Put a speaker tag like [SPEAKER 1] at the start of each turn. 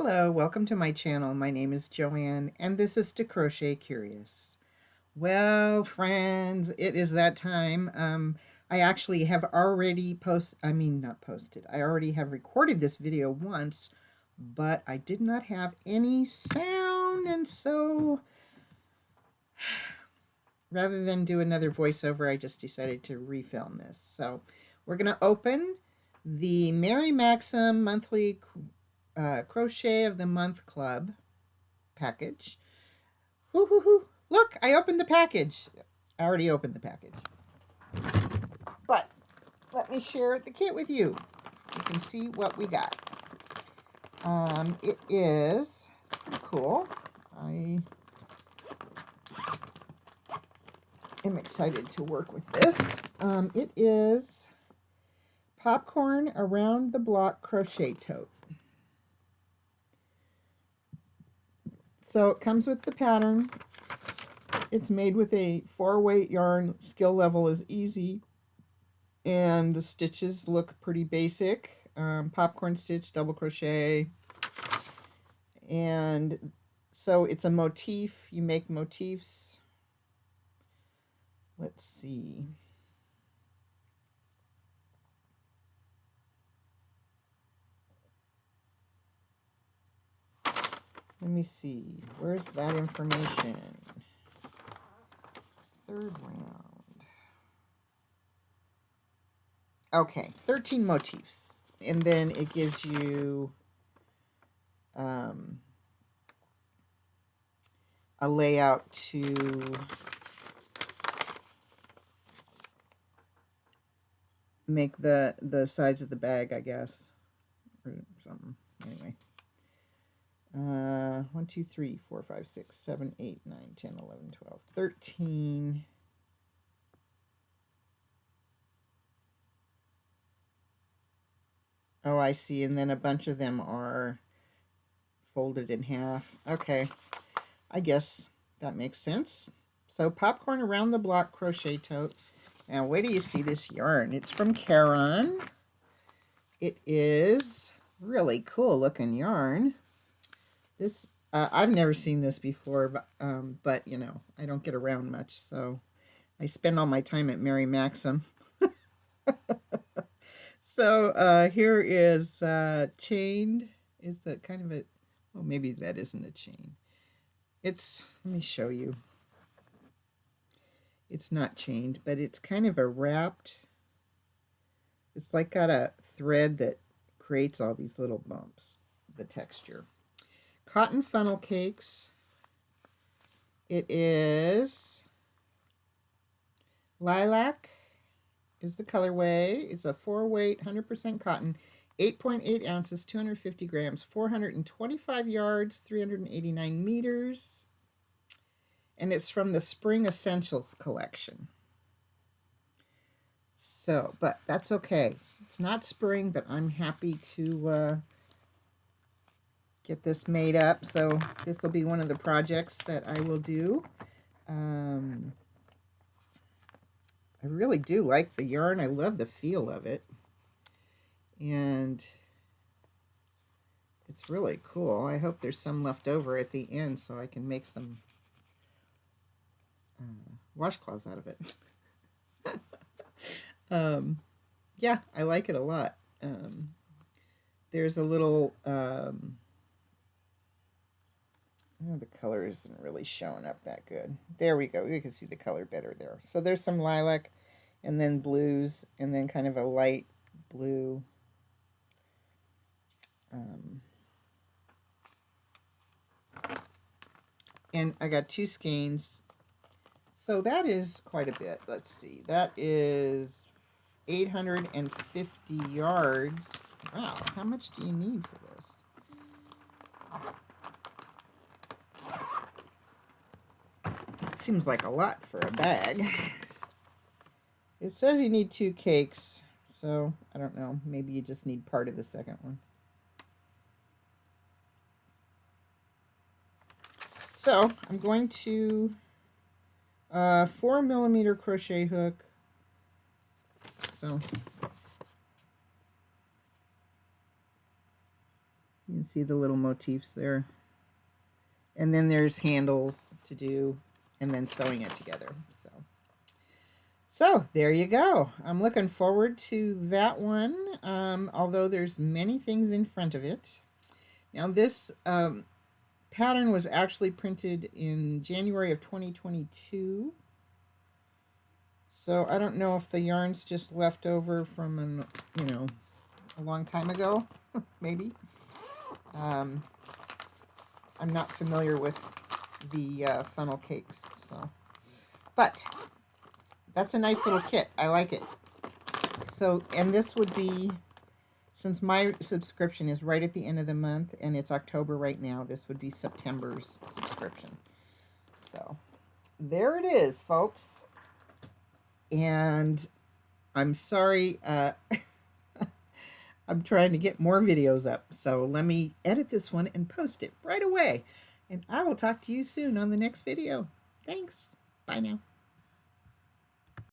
[SPEAKER 1] Hello, welcome to my channel. My name is Joanne and this is To Crochet Curious. Well, friends, it is that time. I actually have already I already have recorded this video once, but I did not have any sound, and so rather than do another voiceover, I just decided to refilm this. So we're going to open the Mary Maxim Monthly Crochet of the Month Club package. Woo-hoo-hoo. Look, I opened the package. I already opened the package. But let me share the kit with you. You can see what we got. It is pretty cool. I am excited to work with this. It is Popcorn Around the Block Crochet Tote. So it comes with the pattern. It's made with a 4-weight yarn. Skill level is easy. And the stitches look pretty basic. Popcorn stitch, double crochet. And so it's a motif. You make motifs. Let's see. Let me see. Where's that information? Third round. Okay, 13 motifs. And then it gives you a layout to make the sides of the bag, I guess, or something. Anyway. 1, 2, 3, 4, 5, 6, 7, 8, 9, 10, 11, 12, 13. Oh, I see. And then a bunch of them are folded in half. Okay. I guess that makes sense. So Popcorn Around the Block Crochet Tote. Now, wait till you see this yarn. It's from Caron. It is really cool looking yarn. This I've never seen this before, but you know, I don't get around much, so I spend all my time at Mary Maxim. So here is chained. Is that kind of a, well, maybe that isn't a chain. It's, let me show you. It's not chained, but it's kind of a wrapped, it's like got a thread that creates all these little bumps, the texture. Cotton funnel cakes. It is lilac is the colorway. It's a 4-weight, 100% cotton, 8.8 ounces, 250 grams, 425 yards, 389 meters. And it's from the Spring Essentials collection. So, but that's okay. It's not spring, but I'm happy to get this made up. So this will be one of the projects that I will do. I really do like the yarn. I love the feel of it. And it's really cool. I hope there's some left over at the end so I can make some washcloths out of it. Yeah, I like it a lot. There's a little, oh, the color isn't really showing up that good. There we go. You can see the color better there. So there's some lilac and then blues and then kind of a light blue. And I got 2 skeins. So that is quite a bit. Let's see. That is 850 yards. Wow, how much do you need for this? Seems like a lot for a bag. It says you need 2 cakes, so I don't know. Maybe you just need part of the second one. So I'm going to 4mm crochet hook. So you can see the little motifs there. And then there's handles to do, and then sewing it together. So there you go. I'm looking forward to that one, although there's many things in front of it. Now this pattern was actually printed in January of 2022. So I don't know if the yarn's just left over from, a long time ago, maybe. I'm not familiar with the funnel cakes, so. But that's a nice little kit. I like it. So, and this would be, since my subscription is right at the end of the month, and it's October right now, this would be September's subscription. So, there it is, folks. And I'm sorry, I'm trying to get more videos up. So let me edit this one and post it right away. And I will talk to you soon on the next video. Thanks. Bye now.